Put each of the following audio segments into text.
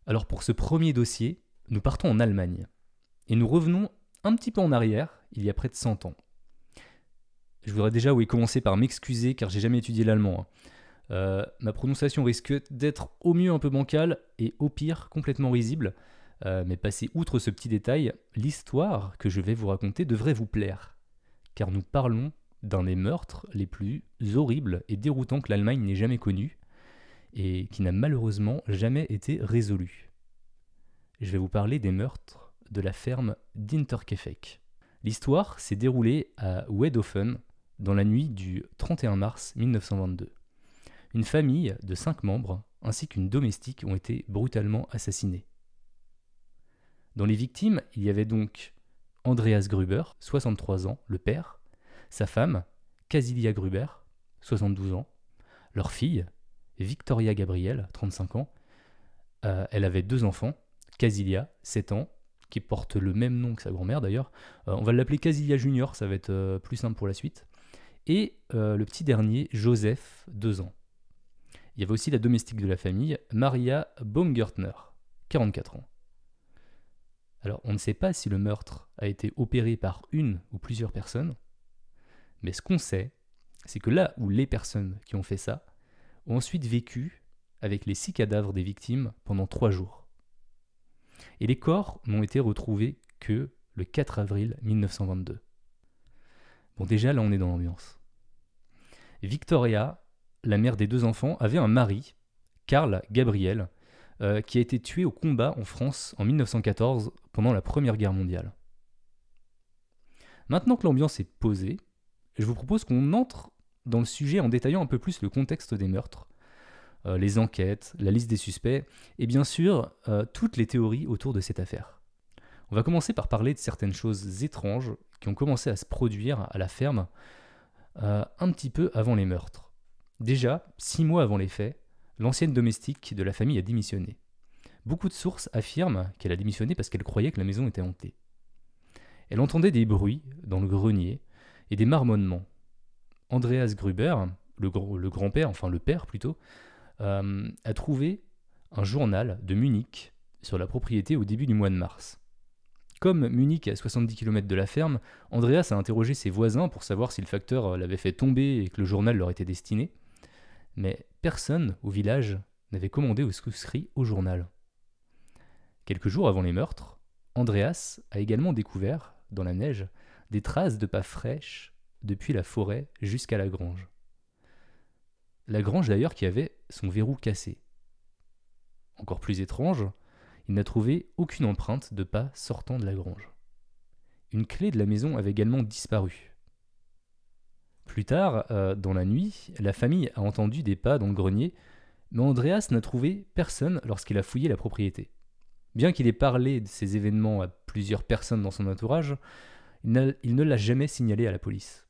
Alors pour ce premier dossier, nous partons en Allemagne et nous revenons un petit peu en arrière, il y a près de 100 ans. Je voudrais déjà commencer par m'excuser car j'ai jamais étudié l'allemand. Ma prononciation risque d'être au mieux un peu bancale et au pire complètement risible. Mais passez outre ce petit détail, l'histoire que je vais vous raconter devrait vous plaire. Car nous parlons d'un des meurtres les plus horribles et déroutants que l'Allemagne n'ait jamais connu et qui n'a malheureusement jamais été résolu. Je vais vous parler des meurtres de la ferme d'Interkefek. L'histoire s'est déroulée à Wedhofen dans la nuit du 31 mars 1922. Une famille de 5 membres ainsi qu'une domestique ont été brutalement assassinés. Dans les victimes, il y avait donc Andreas Gruber, 63 ans, le père, sa femme, Casilia Gruber, 72 ans, leur fille, Victoria Gabriel, 35 ans. Elle avait 2 enfants, Casilia, 7 ans, qui porte le même nom que sa grand-mère d'ailleurs. On va l'appeler Casilia Junior, ça va être plus simple pour la suite. Et le petit dernier, Joseph, 2 ans. Il y avait aussi la domestique de la famille, Maria Baumgartner, 44 ans. Alors, on ne sait pas si le meurtre a été opéré par une ou plusieurs personnes, mais ce qu'on sait, c'est que là où les personnes qui ont fait ça ont ensuite vécu avec les 6 cadavres des victimes pendant 3 jours. Et les corps n'ont été retrouvés que le 4 avril 1922. Bon, déjà, là, on est dans l'ambiance. Victoria, la mère des 2 enfants, avait un mari, Karl Gabriel, qui a été tué au combat en France en 1914 pendant la Première Guerre mondiale. Maintenant que l'ambiance est posée, je vous propose qu'on entre dans le sujet en détaillant un peu plus le contexte des meurtres, les enquêtes, la liste des suspects et bien sûr toutes les théories autour de cette affaire. On va commencer par parler de certaines choses étranges qui ont commencé à se produire à la ferme un petit peu avant les meurtres. Déjà, 6 mois avant les faits, l'ancienne domestique de la famille a démissionné. Beaucoup de sources affirment qu'elle a démissionné parce qu'elle croyait que la maison était hantée. Elle entendait des bruits dans le grenier et des marmonnements. Andreas Gruber, le grand-père, enfin le père plutôt, a trouvé un journal de Munich sur la propriété au début du mois de mars. Comme Munich est à 70 km de la ferme, Andreas a interrogé ses voisins pour savoir si le facteur l'avait fait tomber et que le journal leur était destiné. Mais personne au village n'avait commandé ou souscrit au journal. Quelques jours avant les meurtres, Andreas a également découvert, dans la neige, des traces de pas fraîches depuis la forêt jusqu'à la grange. La grange d'ailleurs qui avait son verrou cassé. Encore plus étrange, il n'a trouvé aucune empreinte de pas sortant de la grange. Une clé de la maison avait également disparu. Plus tard, dans la nuit, la famille a entendu des pas dans le grenier, mais Andreas n'a trouvé personne lorsqu'il a fouillé la propriété. Bien qu'il ait parlé de ces événements à plusieurs personnes dans son entourage, il ne l'a jamais signalé à la police.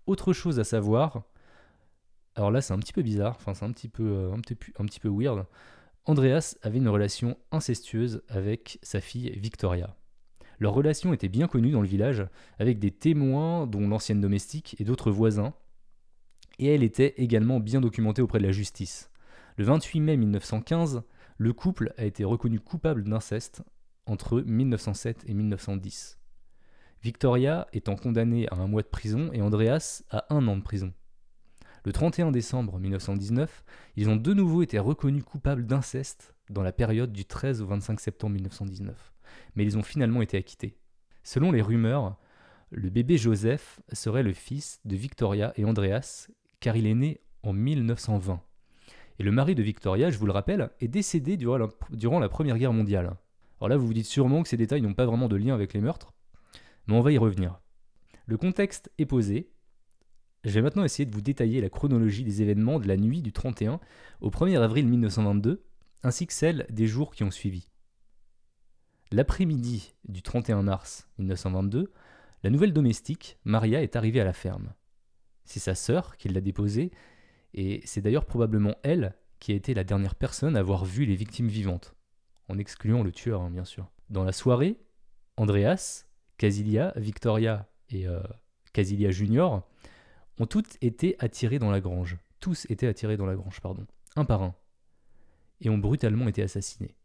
Autre chose à savoir, alors là c'est un petit peu bizarre, enfin c'est un petit peu weird, Andreas avait une relation incestueuse avec sa fille Victoria. Leur relation était bien connue dans le village, avec des témoins dont l'ancienne domestique et d'autres voisins, et elle était également bien documentée auprès de la justice. Le 28 mai 1915, le couple a été reconnu coupable d'inceste entre 1907 et 1910. Victoria étant condamnée à 1 mois de prison et Andreas à 1 an de prison. Le 31 décembre 1919, ils ont de nouveau été reconnus coupables d'inceste dans la période du 13 au 25 septembre 1919, mais ils ont finalement été acquittés. Selon les rumeurs, le bébé Joseph serait le fils de Victoria et Andreas, car il est né en 1920. Et le mari de Victoria, je vous le rappelle, est décédé durant la Première Guerre mondiale. Alors là, vous vous dites sûrement que ces détails n'ont pas vraiment de lien avec les meurtres, mais on va y revenir. Le contexte est posé. Je vais maintenant essayer de vous détailler la chronologie des événements de la nuit du 31 au 1er avril 1922, ainsi que celle des jours qui ont suivi. L'après-midi du 31 mars 1922, la nouvelle domestique, Maria, est arrivée à la ferme. C'est sa sœur qui l'a déposée, et c'est d'ailleurs probablement elle qui a été la dernière personne à avoir vu les victimes vivantes, en excluant le tueur, bien sûr. Dans la soirée, Andreas, Casilia, Victoria et Casilia Junior ont toutes été attirés dans la grange. Tous étaient attirés dans la grange, un par un. et ont brutalement été assassinés.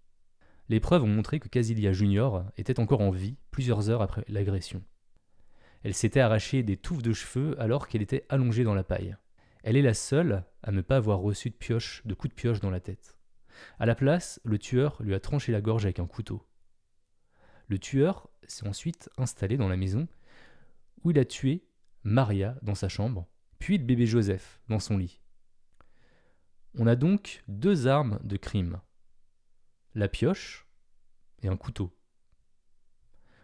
Les preuves ont montré que Casilia Junior était encore en vie plusieurs heures après l'agression. Elle s'était arraché des touffes de cheveux alors qu'elle était allongée dans la paille. Elle est la seule à ne pas avoir reçu de coups de pioche dans la tête. À la place, le tueur lui a tranché la gorge avec un couteau. Le tueur s'est ensuite installé dans la maison où il a tué Maria dans sa chambre, puis le bébé Joseph dans son lit. On a donc 2 armes de crime, la pioche et un couteau.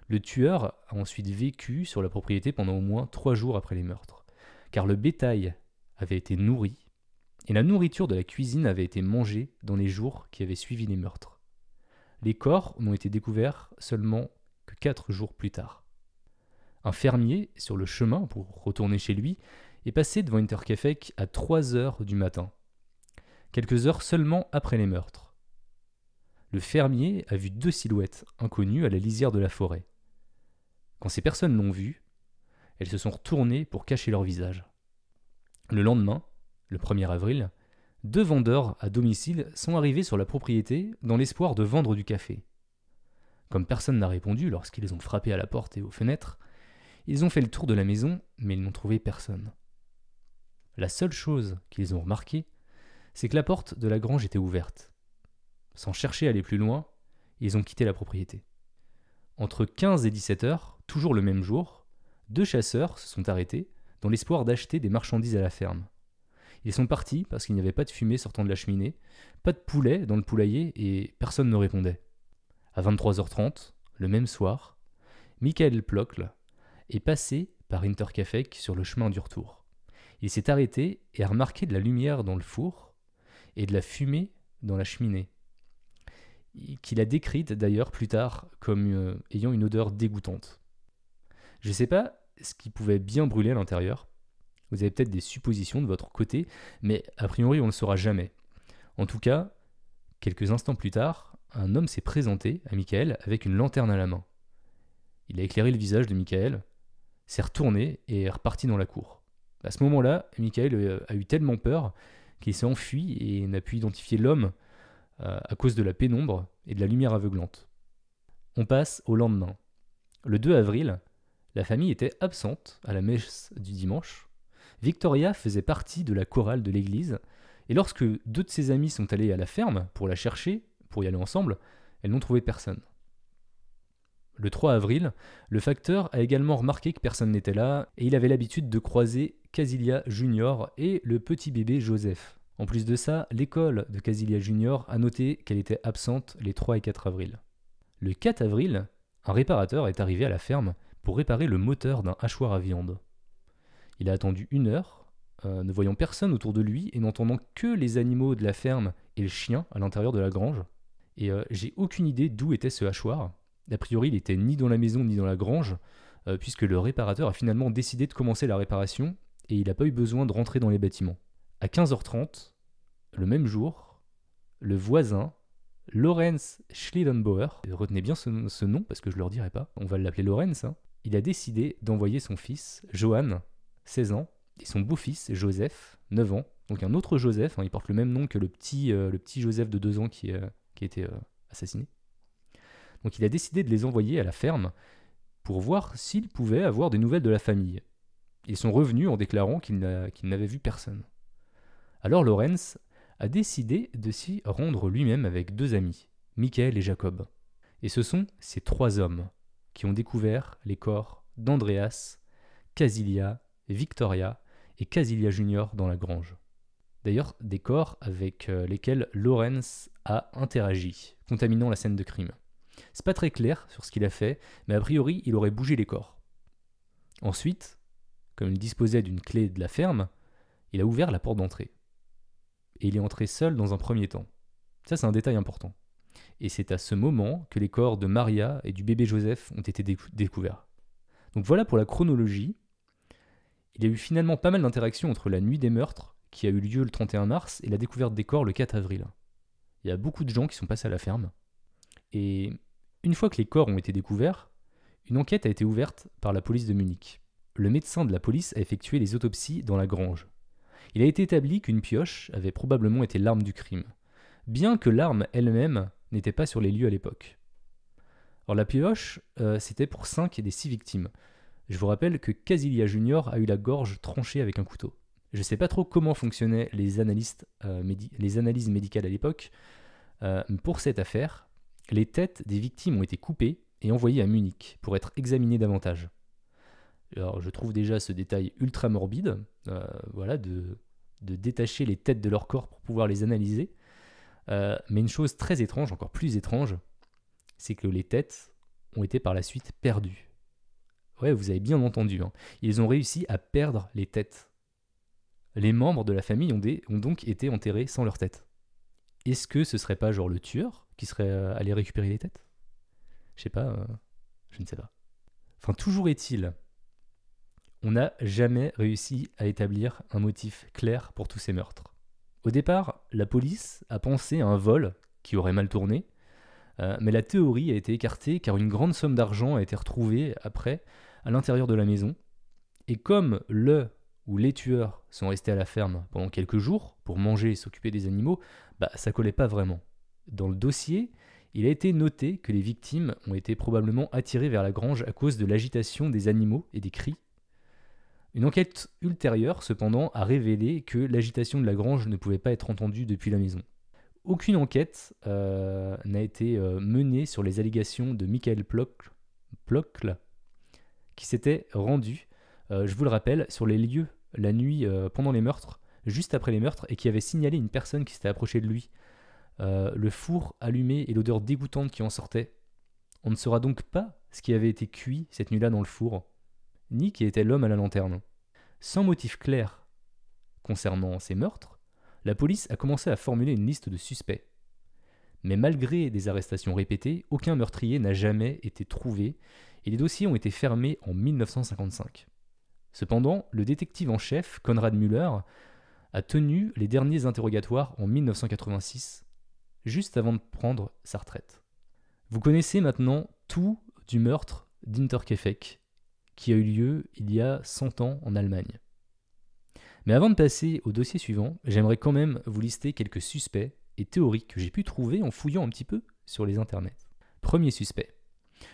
Le tueur a ensuite vécu sur la propriété pendant au moins 3 jours après les meurtres, car le bétail avait été nourri et la nourriture de la cuisine avait été mangée dans les jours qui avaient suivi les meurtres. Les corps n'ont été découverts seulement que 4 jours plus tard. Un fermier, sur le chemin pour retourner chez lui, est passé devant Intercafé à 3 heures du matin, quelques heures seulement après les meurtres. Le fermier a vu 2 silhouettes inconnues à la lisière de la forêt. Quand ces personnes l'ont vu, elles se sont retournées pour cacher leur visage. Le lendemain, le 1er avril, 2 vendeurs à domicile sont arrivés sur la propriété dans l'espoir de vendre du café. Comme personne n'a répondu lorsqu'ils ont frappé à la porte et aux fenêtres, ils ont fait le tour de la maison, mais ils n'ont trouvé personne. La seule chose qu'ils ont remarquée, c'est que la porte de la grange était ouverte. Sans chercher à aller plus loin, ils ont quitté la propriété. Entre 15 et 17 heures, toujours le même jour, 2 chasseurs se sont arrêtés dans l'espoir d'acheter des marchandises à la ferme. Ils sont partis parce qu'il n'y avait pas de fumée sortant de la cheminée, pas de poulet dans le poulailler et personne ne répondait. À 23h30, le même soir, Michael Plockl est passé par Intercafé sur le chemin du retour. Il s'est arrêté et a remarqué de la lumière dans le four et de la fumée dans la cheminée, qu'il a décrite d'ailleurs plus tard comme ayant une odeur dégoûtante. Je ne sais pas ce qui pouvait bien brûler à l'intérieur. Vous avez peut-être des suppositions de votre côté, mais a priori on ne le saura jamais. En tout cas, quelques instants plus tard, un homme s'est présenté à Michael avec une lanterne à la main. Il a éclairé le visage de Michael, s'est retourné et est reparti dans la cour. À ce moment-là, Michael a eu tellement peur qu'il s'est enfui et n'a pu identifier l'homme à cause de la pénombre et de la lumière aveuglante. On passe au lendemain. Le 2 avril, la famille était absente à la messe du dimanche. Victoria faisait partie de la chorale de l'église, et lorsque 2 de ses amis sont allés à la ferme pour la chercher, pour y aller ensemble, elles n'ont trouvé personne. Le 3 avril, le facteur a également remarqué que personne n'était là, et il avait l'habitude de croiser Casilia Junior et le petit bébé Joseph. En plus de ça, l'école de Casilia Junior a noté qu'elle était absente les 3 et 4 avril. Le 4 avril, un réparateur est arrivé à la ferme pour réparer le moteur d'un hachoir à viande. Il a attendu 1 heure, ne voyant personne autour de lui et n'entendant que les animaux de la ferme et le chien à l'intérieur de la grange. Et j'ai aucune idée d'où était ce hachoir. A priori, il était ni dans la maison ni dans la grange, puisque le réparateur a finalement décidé de commencer la réparation et il n'a pas eu besoin de rentrer dans les bâtiments. À 15h30, le même jour, le voisin, Lorenz Schliedenbauer, retenez bien ce nom parce que je ne le redirai pas, on va l'appeler Lorenz, hein, il a décidé d'envoyer son fils, Johann, 16 ans, et son beau-fils, Joseph, 9 ans, donc un autre Joseph, hein, il porte le même nom que le petit Joseph de 2 ans qui a été assassiné. Donc il a décidé de les envoyer à la ferme pour voir s'il pouvait avoir des nouvelles de la famille. Ils sont revenus en déclarant qu'ils n'avaient vu personne. Alors Lorenz a décidé de s'y rendre lui-même avec 2 amis, Michael et Jacob. Et ce sont ces 3 hommes qui ont découvert les corps d'Andreas, Casilia, Victoria et Casilia Junior dans la grange. D'ailleurs, des corps avec lesquels Lorenz a interagi, contaminant la scène de crime. C'est pas très clair sur ce qu'il a fait, mais a priori, il aurait bougé les corps. Ensuite, comme il disposait d'une clé de la ferme, il a ouvert la porte d'entrée. Et il est entré seul dans un premier temps. Ça, c'est un détail important. Et c'est à ce moment que les corps de Maria et du bébé Joseph ont été découverts. Donc voilà pour la chronologie. Il y a eu finalement pas mal d'interactions entre la nuit des meurtres, qui a eu lieu le 31 mars, et la découverte des corps le 4 avril. Il y a beaucoup de gens qui sont passés à la ferme. Et une fois que les corps ont été découverts, une enquête a été ouverte par la police de Munich. Le médecin de la police a effectué les autopsies dans la grange. Il a été établi qu'une pioche avait probablement été l'arme du crime. bien que l'arme elle-même n'était pas sur les lieux à l'époque. Alors la pioche, c'était pour 5 des 6 victimes. Je vous rappelle que Casilia Junior a eu la gorge tranchée avec un couteau. Je ne sais pas trop comment fonctionnaient les analyses médicales à l'époque, mais pour cette affaire, les têtes des victimes ont été coupées et envoyées à Munich pour être examinées davantage. Alors je trouve déjà ce détail ultra morbide, voilà, de détacher les têtes de leur corps pour pouvoir les analyser. Mais une chose très étrange, encore plus étrange, c'est que les têtes ont été par la suite perdues. Ouais, vous avez bien entendu, hein. Ils ont réussi à perdre les têtes. Les membres de la famille ont donc été enterrés sans leur tête. Est-ce que ce serait pas genre le tueur qui serait allé récupérer les têtes? Je sais pas, je ne sais pas. Enfin, toujours est-il, on n'a jamais réussi à établir un motif clair pour tous ces meurtres. Au départ, la police a pensé à un vol qui aurait mal tourné, mais la théorie a été écartée car une grande somme d'argent a été retrouvée après à l'intérieur de la maison. Et comme le ou les tueurs sont restés à la ferme pendant quelques jours pour manger et s'occuper des animaux, ça collait pas vraiment. Dans le dossier, il a été noté que les victimes ont été probablement attirées vers la grange à cause de l'agitation des animaux et des cris. Une enquête ultérieure, cependant, a révélé que l'agitation de la grange ne pouvait pas être entendue depuis la maison. Aucune enquête n'a été menée sur les allégations de Michael Plockl, qui s'était rendu, je vous le rappelle, sur les lieux la nuit pendant les meurtres, juste après les meurtres, et qui avait signalé une personne qui s'était approchée de lui. Le four allumé et l'odeur dégoûtante qui en sortait. On ne saura donc pas ce qui avait été cuit cette nuit-là dans le four, ni qui était l'homme à la lanterne. Sans motif clair concernant ces meurtres, la police a commencé à formuler une liste de suspects. Mais malgré des arrestations répétées, aucun meurtrier n'a jamais été trouvé et les dossiers ont été fermés en 1955. Cependant, le détective en chef, Konrad Müller, a tenu les derniers interrogatoires en 1986, juste avant de prendre sa retraite. Vous connaissez maintenant tout du meurtre d'Interkefek, qui a eu lieu il y a 100 ans en Allemagne. Mais avant de passer au dossier suivant, j'aimerais quand même vous lister quelques suspects et théories que j'ai pu trouver en fouillant un petit peu sur les internets. Premier suspect.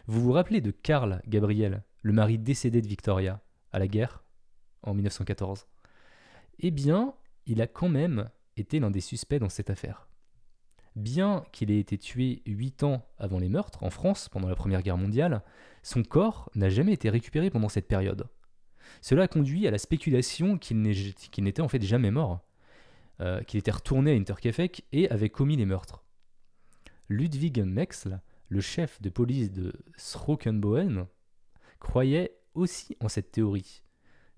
Vous vous rappelez de Karl Gabriel, le mari décédé de Victoria, à la guerre, en 1914 ? Eh bien, il a quand même été l'un des suspects dans cette affaire. Bien qu'il ait été tué 8 ans avant les meurtres, en France, pendant la Première Guerre mondiale, son corps n'a jamais été récupéré pendant cette période. Cela a conduit à la spéculation qu'il n'était en fait jamais mort, qu'il était retourné à Interkefek et avait commis les meurtres. Ludwig Mexl, le chef de police de Schrokenboen, croyait aussi en cette théorie,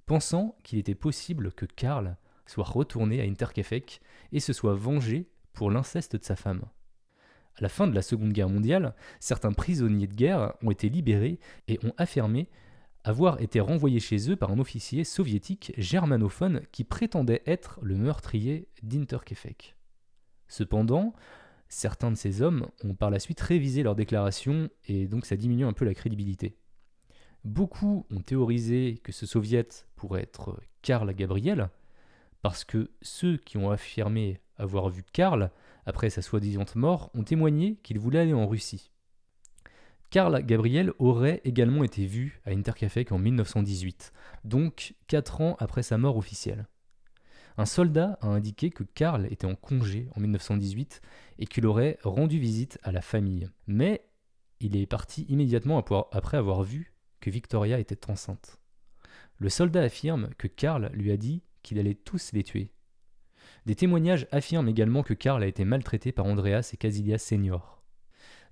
pensant qu'il était possible que Karl soit retourné à Interkefek et se soit vengé pour l'inceste de sa femme. À la fin de la Seconde Guerre mondiale, certains prisonniers de guerre ont été libérés et ont affirmé avoir été renvoyés chez eux par un officier soviétique germanophone qui prétendait être le meurtrier d'Interkefek. Cependant, certains de ces hommes ont par la suite révisé leurs déclarations et donc ça diminue un peu la crédibilité. Beaucoup ont théorisé que ce soviète pourrait être Karl Gabriel, parce que ceux qui ont affirmé avoir vu Karl après sa soi-disant mort ont témoigné qu'il voulait aller en Russie. Karl Gabriel aurait également été vu à Interkefek en 1918, donc 4 ans après sa mort officielle. Un soldat a indiqué que Karl était en congé en 1918 et qu'il aurait rendu visite à la famille. Mais il est parti immédiatement après avoir vu que Victoria était enceinte. Le soldat affirme que Karl lui a dit qu'il allait tous les tuer. Des témoignages affirment également que Karl a été maltraité par Andreas et Casilia Senior.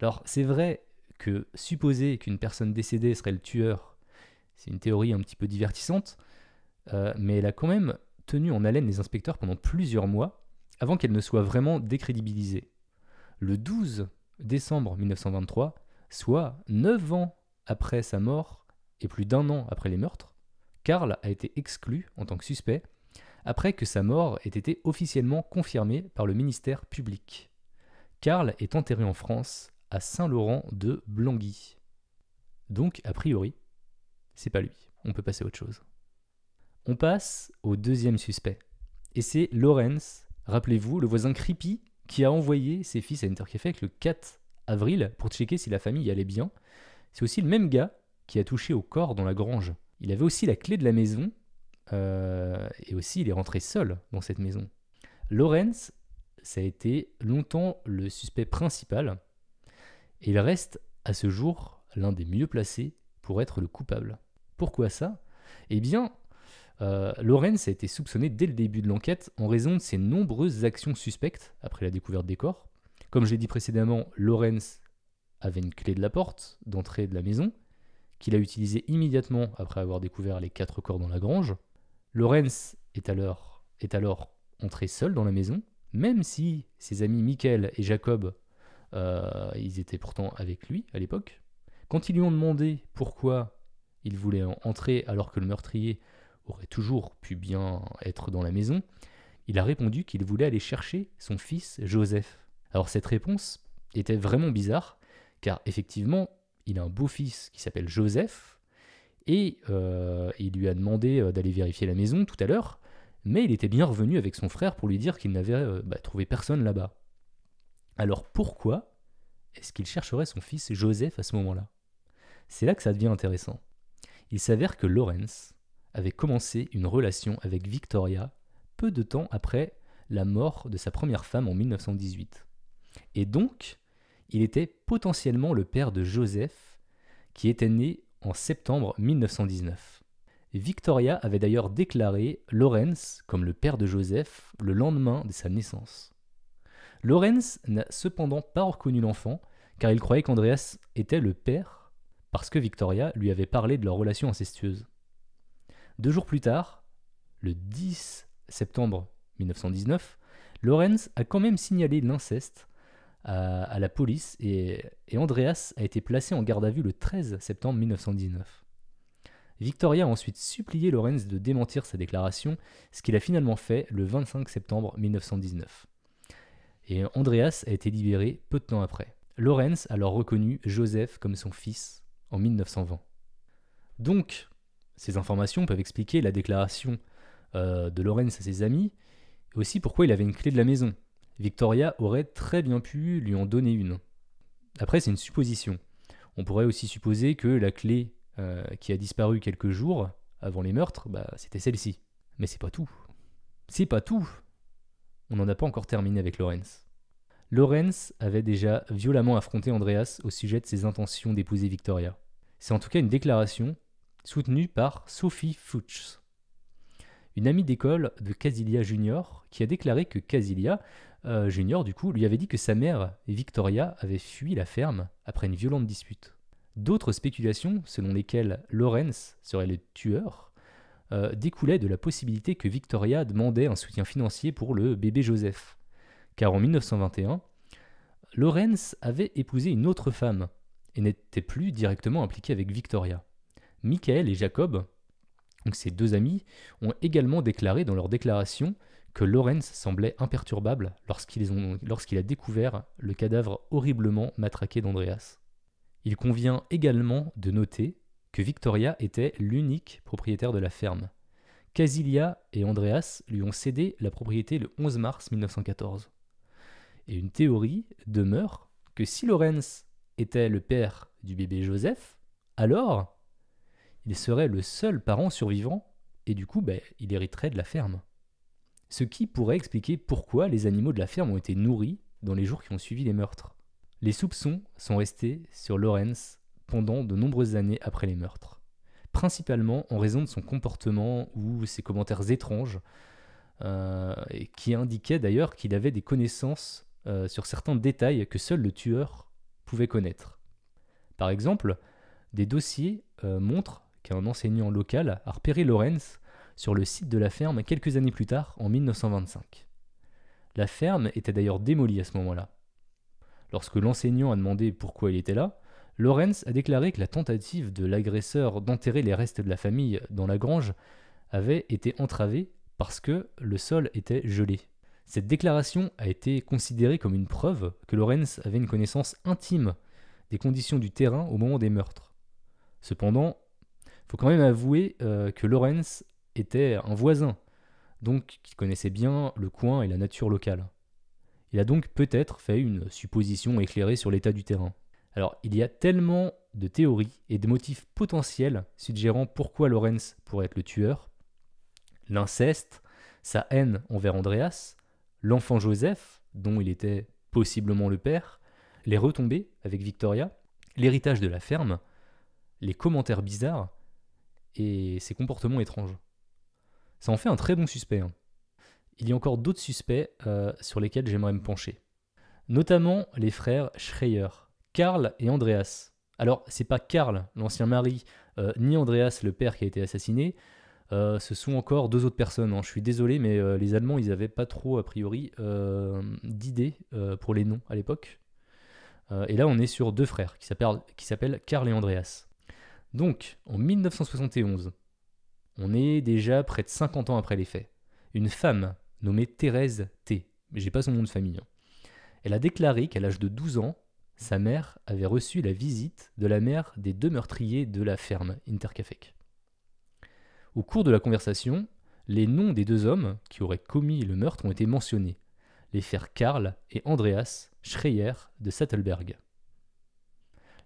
Alors c'est vrai que supposer qu'une personne décédée serait le tueur, c'est une théorie un petit peu divertissante, mais elle a quand même tenu en haleine les inspecteurs pendant plusieurs mois avant qu'elle ne soit vraiment décrédibilisée. Le 12 décembre 1923, soit 9 ans après sa mort et plus d'1 an après les meurtres, Karl a été exclu en tant que suspect après que sa mort ait été officiellement confirmée par le ministère public. Karl est enterré en France à Saint-Laurent de Blangy. Donc, a priori, c'est pas lui. On peut passer à autre chose. On passe au deuxième suspect. Et c'est Lorenz, rappelez-vous, le voisin creepy qui a envoyé ses fils à Intercafé le 4 avril pour checker si la famille allait bien. C'est aussi le même gars qui a touché au corps dans la grange. Il avait aussi la clé de la maison, et aussi il est rentré seul dans cette maison. Lawrence, ça a été longtemps le suspect principal, et il reste à ce jour l'un des mieux placés pour être le coupable. Pourquoi ça ? Eh bien, Lawrence a été soupçonné dès le début de l'enquête en raison de ses nombreuses actions suspectes après la découverte des corps. Comme je l'ai dit précédemment, Lawrence avait une clé de la porte d'entrée de la maison, qu'il a utilisée immédiatement après avoir découvert les 4 corps dans la grange. Lawrence est alors entré seul dans la maison, même si ses amis Michael et Jacob, ils étaient pourtant avec lui à l'époque. Quand ils lui ont demandé pourquoi il voulait entrer alors que le meurtrier aurait toujours pu bien être dans la maison, il a répondu qu'il voulait aller chercher son fils Joseph. Alors cette réponse était vraiment bizarre, car effectivement, il a un beau-fils qui s'appelle Joseph, et il lui a demandé d'aller vérifier la maison tout à l'heure, mais il était bien revenu avec son frère pour lui dire qu'il n'avait trouvé personne là-bas. Alors pourquoi est-ce qu'il chercherait son fils Joseph à ce moment-là ? C'est là que ça devient intéressant. Il s'avère que Lawrence avait commencé une relation avec Victoria peu de temps après la mort de sa première femme en 1918. Et donc, il était potentiellement le père de Joseph, qui était né en septembre 1919. Victoria avait d'ailleurs déclaré Lawrence comme le père de Joseph le lendemain de sa naissance. Lawrence n'a cependant pas reconnu l'enfant, car il croyait qu'Andreas était le père, parce que Victoria lui avait parlé de leur relation incestueuse. 2 jours plus tard, le 10 septembre 1919, Lawrence a quand même signalé l'inceste à la police et Andreas a été placé en garde à vue le 13 septembre 1919. Victoria a ensuite supplié Lawrence de démentir sa déclaration, ce qu'il a finalement fait le 25 septembre 1919. Et Andreas a été libéré peu de temps après. Lawrence a alors reconnu Joseph comme son fils en 1920. Donc, ces informations peuvent expliquer la déclaration de Lawrence à ses amis, et aussi pourquoi il avait une clé de la maison. Victoria aurait très bien pu lui en donner une. Après, c'est une supposition. On pourrait aussi supposer que la clé qui a disparu quelques jours avant les meurtres, c'était celle-ci. Mais c'est pas tout. C'est pas tout. On n'en a pas encore terminé avec Lawrence. Lawrence avait déjà violemment affronté Andreas au sujet de ses intentions d'épouser Victoria. C'est en tout cas une déclaration soutenue par Sophie Fuchs, une amie d'école de Casilia Junior, qui a déclaré que Casilia Junior, du coup, lui avait dit que sa mère, Victoria, avait fui la ferme après une violente dispute. D'autres spéculations, selon lesquelles Lawrence serait le tueur, découlaient de la possibilité que Victoria demandait un soutien financier pour le bébé Joseph. Car en 1921, Lawrence avait épousé une autre femme et n'était plus directement impliqué avec Victoria. Michael et Jacob, donc ces 2 amis, ont également déclaré dans leur déclaration que Lawrence semblait imperturbable lorsqu'il a découvert le cadavre horriblement matraqué d'Andreas. Il convient également de noter que Victoria était l'unique propriétaire de la ferme. Casilia et Andreas lui ont cédé la propriété le 11 mars 1914. Et une théorie demeure que si Lawrence était le père du bébé Joseph, alors il serait le seul parent survivant et du coup il hériterait de la ferme. Ce qui pourrait expliquer pourquoi les animaux de la ferme ont été nourris dans les jours qui ont suivi les meurtres. Les soupçons sont restés sur Lawrence pendant de nombreuses années après les meurtres, principalement en raison de son comportement ou ses commentaires étranges, et qui indiquaient d'ailleurs qu'il avait des connaissances sur certains détails que seul le tueur pouvait connaître. Par exemple, des dossiers montrent qu'un enseignant local a repéré Lawrence sur le site de la ferme quelques années plus tard, en 1925. La ferme était d'ailleurs démolie à ce moment-là. Lorsque l'enseignant a demandé pourquoi il était là, Lawrence a déclaré que la tentative de l'agresseur d'enterrer les restes de la famille dans la grange avait été entravée parce que le sol était gelé. Cette déclaration a été considérée comme une preuve que Lawrence avait une connaissance intime des conditions du terrain au moment des meurtres. Cependant, il faut quand même avouer que Lawrence était un voisin, donc qui connaissait bien le coin et la nature locale. Il a donc peut-être fait une supposition éclairée sur l'état du terrain. Alors, il y a tellement de théories et de motifs potentiels suggérant pourquoi Lorenz pourrait être le tueur. L'inceste, sa haine envers Andreas, l'enfant Joseph, dont il était possiblement le père, les retombées avec Victoria, l'héritage de la ferme, les commentaires bizarres et ses comportements étranges. Ça en fait un très bon suspect. Il y a encore d'autres suspects sur lesquels j'aimerais me pencher. Notamment les frères Schreier, Karl et Andreas. Alors, c'est pas Karl, l'ancien mari, ni Andreas, le père qui a été assassiné. Ce sont encore deux autres personnes. Je suis désolé, mais les Allemands, ils n'avaient pas trop, a priori, d'idées pour les noms à l'époque. Et là, on est sur deux frères qui s'appellent Karl et Andreas. Donc, en 1971, on est déjà près de 50 ans après les faits. Une femme nommée Thérèse T. Mais j'ai pas son nom de famille. Elle a déclaré qu'à l'âge de 12 ans, sa mère avait reçu la visite de la mère des deux meurtriers de la ferme Intercafé. Au cours de la conversation, les noms des deux hommes qui auraient commis le meurtre ont été mentionnés, les frères Karl et Andreas Schreier de Sattelberg.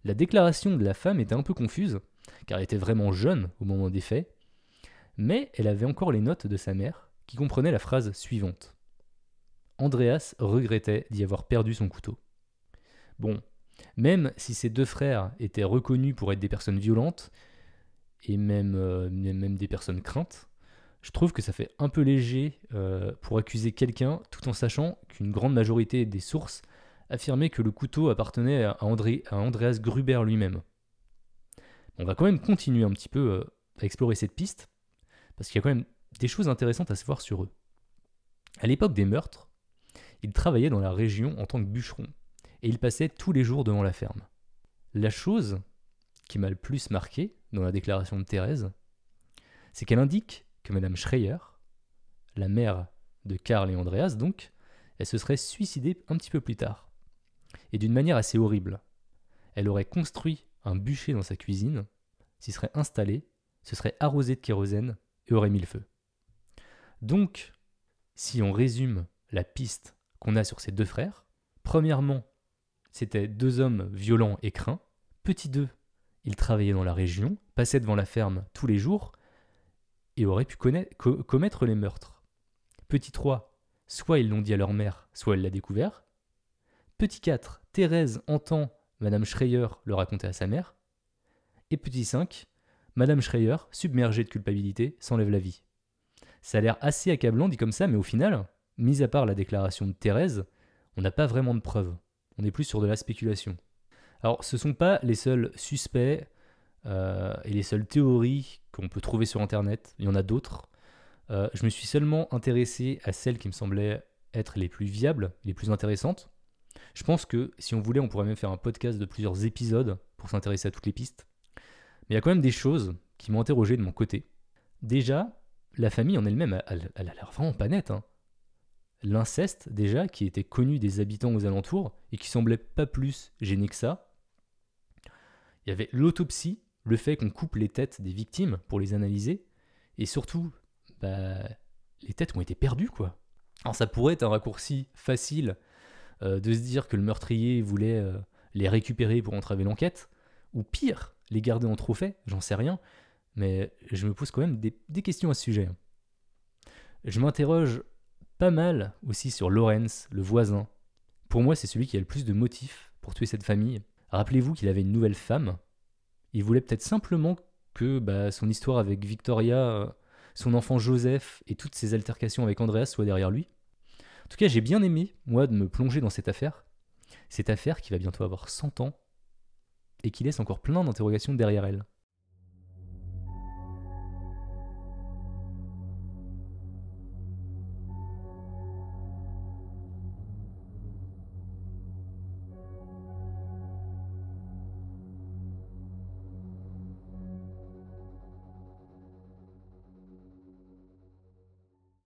La déclaration de la femme était un peu confuse, car elle était vraiment jeune au moment des faits, mais elle avait encore les notes de sa mère, qui comprenaient la phrase suivante. Andreas regrettait d'y avoir perdu son couteau. Bon, même si ces deux frères étaient reconnus pour être des personnes violentes, et même des personnes craintes, je trouve que ça fait un peu léger pour accuser quelqu'un, tout en sachant qu'une grande majorité des sources affirmaient que le couteau appartenait à Andreas Gruber lui-même. On va quand même continuer un petit peu à explorer cette piste, parce qu'il y a quand même des choses intéressantes à savoir sur eux. À l'époque des meurtres, il travaillait dans la région en tant que bûcheron, et il passait tous les jours devant la ferme. La chose qui m'a le plus marqué dans la déclaration de Thérèse, c'est qu'elle indique que Madame Schreier, la mère de Karl et Andreas donc, elle se serait suicidée un petit peu plus tard, et d'une manière assez horrible. Elle aurait construit un bûcher dans sa cuisine, s'y serait installée, se serait arrosée de kérosène et aurait mis le feu. Donc, si on résume la piste qu'on a sur ces deux frères, premièrement, c'était deux hommes violents et craints. Petit 2, ils travaillaient dans la région, passaient devant la ferme tous les jours et auraient pu commettre les meurtres. Petit 3, soit ils l'ont dit à leur mère, soit elle l'a découvert. Petit 4, Thérèse entend Madame Schreier le raconter à sa mère. Et petit 5, Madame Schreier, submergée de culpabilité, s'enlève la vie. Ça a l'air assez accablant dit comme ça, mais au final, mis à part la déclaration de Thérèse, on n'a pas vraiment de preuves. On est plus sur de la spéculation. Alors, ce ne sont pas les seuls suspects et les seules théories qu'on peut trouver sur Internet. Il y en a d'autres. Je me suis seulement intéressé à celles qui me semblaient être les plus viables, les plus intéressantes. Je pense que si on voulait, on pourrait même faire un podcast de plusieurs épisodes pour s'intéresser à toutes les pistes. Mais il y a quand même des choses qui m'ont interrogé de mon côté. Déjà, la famille en elle-même, elle a l'air vraiment pas nette. L'inceste, déjà, qui était connu des habitants aux alentours et qui semblait pas plus gêné que ça. Il y avait l'autopsie, le fait qu'on coupe les têtes des victimes pour les analyser, et surtout, les têtes ont été perdues, quoi. Alors ça pourrait être un raccourci facile de se dire que le meurtrier voulait les récupérer pour entraver l'enquête, ou pire, les garder en trophée, j'en sais rien, mais je me pose quand même des questions à ce sujet. Je m'interroge pas mal aussi sur Lorenz, le voisin. Pour moi, c'est celui qui a le plus de motifs pour tuer cette famille. Rappelez-vous qu'il avait une nouvelle femme. Il voulait peut-être simplement que son histoire avec Victoria, son enfant Joseph et toutes ses altercations avec Andreas soient derrière lui. En tout cas, j'ai bien aimé, moi, de me plonger dans cette affaire. Cette affaire qui va bientôt avoir 100 ans et qui laisse encore plein d'interrogations derrière elle.